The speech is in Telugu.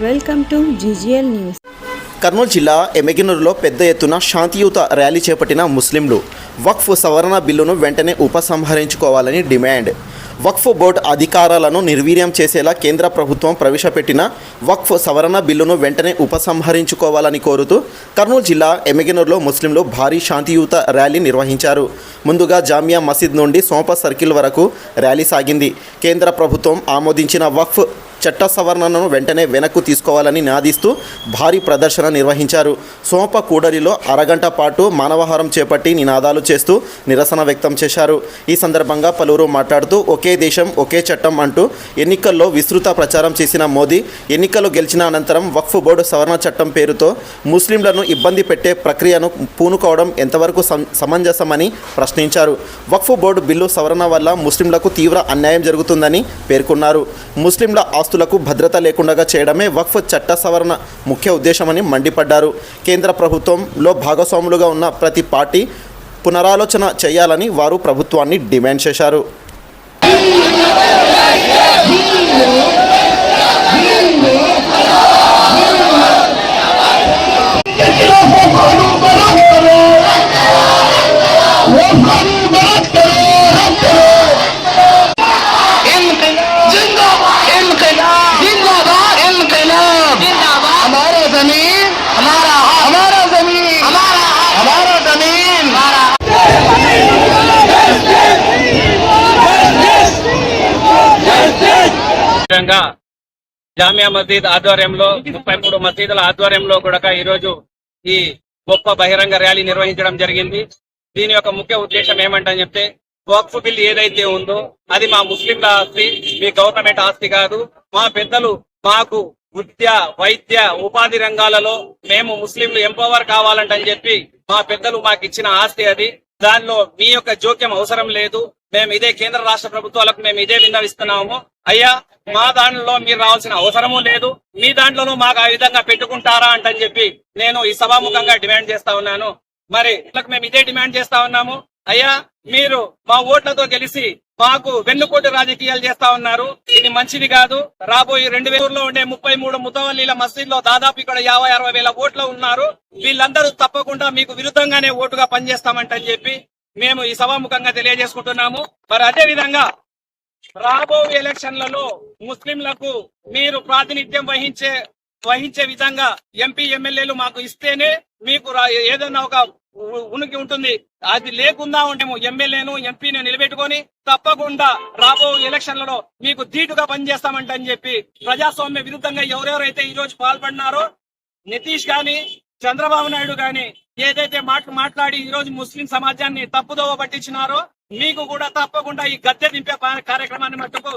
Welcome to GGL news. Kurnool జిల్లా ఎమ్మిగనూరులో పెద్ద ఎత్తున శాంతియుత ర్యాలీ చేపట్టిన ముస్లింలు వక్ఫ్ సవరణ బిల్లును వెంటనే ఉపసంహరించుకోవాలని డిమాండ్. వక్ఫ్ బోర్డు అధికారాలను నిర్వీర్యం చేసేలా కేంద్ర ప్రభుత్వం ప్రవేశపెట్టిన వక్ఫ్ సవరణ బిల్లును వెంటనే ఉపసంహరించుకోవాలని కోరుతూ కర్నూలు జిల్లా ఎమ్మిగనూరులో ముస్లింలు భారీ శాంతియుత ర్యాలీ నిర్వహించారు. ముందుగా జామియా మసీద్ నుండి సోంప సర్కిల్ వరకు ర్యాలీ సాగింది. కేంద్ర ప్రభుత్వం ఆమోదించిన వక్ఫ్ చట్ట సవరణను వెంటనే వెనక్కు తీసుకోవాలని నినాదిస్తూ భారీ ప్రదర్శన నిర్వహించారు. సోంప కూడలిలో అరగంట పాటు మానవహారం చేపట్టి నినాదాలు చేస్తూ నిరసన వ్యక్తం చేశారు. ఈ సందర్భంగా పలువురు మాట్లాడుతూ ఒకే దేశం ఒకే చట్టం అంటూ ఎన్నికల్లో విస్తృత ప్రచారం చేసిన మోదీ ఎన్నికలు గెలిచిన అనంతరం వక్ఫ్ బోర్డు సవరణ చట్టం పేరుతో ముస్లింలను ఇబ్బంది పెట్టే ప్రక్రియను పూనుకోవడం ఎంతవరకు సమంజసమని ప్రశ్నించారు. వక్ఫ్ బోర్డు బిల్లు సవరణ వల్ల ముస్లింలకు తీవ్ర అన్యాయం జరుగుతుందని పేర్కొన్నారు. ముస్లింల ఆస్తులకు భద్రత లేకుండా చేయడమే వక్ఫ్ చట్ట సవరణ ముఖ్య ఉద్దేశమని మండిపడ్డారు. కేంద్ర ప్రభుత్వంలో భాగస్వాములుగా ఉన్న ప్రతి పార్టీ పునరాలోచన చేయాలని వారు ప్రభుత్వాన్ని డిమాండ్ చేశారు. జామియా మసీద్ ఆధ్వర్యంలో 33 మసీదుల ఆధ్వర్యంలో కూడా ఈరోజు ఈ గొప్ప బహిరంగ ర్యాలీ నిర్వహించడం జరిగింది. దీని యొక్క ముఖ్య ఉద్దేశం ఏమంటని చెప్తే, వక్ఫ్ బిల్ ఏదైతే ఉందో అది మా ముస్లింల ఆస్తి, మీ గవర్నమెంట్ ఆస్తి కాదు. మా పెద్దలు మాకు విద్య, వైద్య, ఉపాధి రంగాలలో మేము ముస్లింలు ఎంపవర్ కావాలంటని చెప్పి మా పెద్దలు మాకు ఇచ్చిన ఆస్తి అది. దానిలో మీ యొక్క జోక్యం అవసరం లేదు. మేము ఇదే కేంద్ర రాష్ట్ర ప్రభుత్వాలకు మేము ఇదే విన్నవిస్తున్నాము. అయ్యా, మా దాంట్లో మీరు రావాల్సిన అవసరము లేదు, మీ దాంట్లోనూ మాకు ఆ విధంగా పెట్టుకుంటారా అంటని చెప్పి నేను ఈ సభాముఖంగా డిమాండ్ చేస్తా ఉన్నాను. మరి మేము ఇదే డిమాండ్ చేస్తా ఉన్నాము. అయ్యా, మీరు మా ఓట్లతో గెలిచి మాకు వెన్నుకోటి రాజకీయాలు చేస్తా ఉన్నారు. ఇది మంచిది కాదు. రాబోయే 2000లో ఉండే 33 ముతవల్లీల మసీదులో దాదాపు ఇక్కడ 50-60 వేల ఓట్లు ఉన్నారు. వీళ్ళందరూ తప్పకుండా మీకు విరుద్ధంగానే ఓటుగా పనిచేస్తామంటని చెప్పి మేము ఈ సభాముఖంగా తెలియజేసుకుంటున్నాము. మరి అదే విధంగా రాబోయే ఎలక్షన్లలో ముస్లింలకు మీరు ప్రాతినిధ్యం వహించే విధంగా ఎంపీ ఎమ్మెల్యేలు మాకు ఇస్తేనే మీకు ఏదైనా ఒక ఉనికి ఉంటుంది. అది లేకుండా ఉంటేమో ఎమ్మెల్యేను ఎంపీని నిలబెట్టుకొని తప్పకుండా రాబో ఎలక్షన్లలో మీకు ధీటుగా పనిచేస్తామంటని చెప్పి ప్రజాస్వామ్య విరుద్ధంగా ఎవరెవరైతే ఈ రోజు పాల్పడినారో, నితీష్ గాని చంద్రబాబు నాయుడు గాని ఏదైతే మాట్లాడి ఈ రోజు ముస్లిం సమాజాన్ని తప్పుదోవ పట్టించినారో, మీకు కూడా తప్పకుండా ఈ గద్దె దింపే కార్యక్రమాన్ని మట్టుకు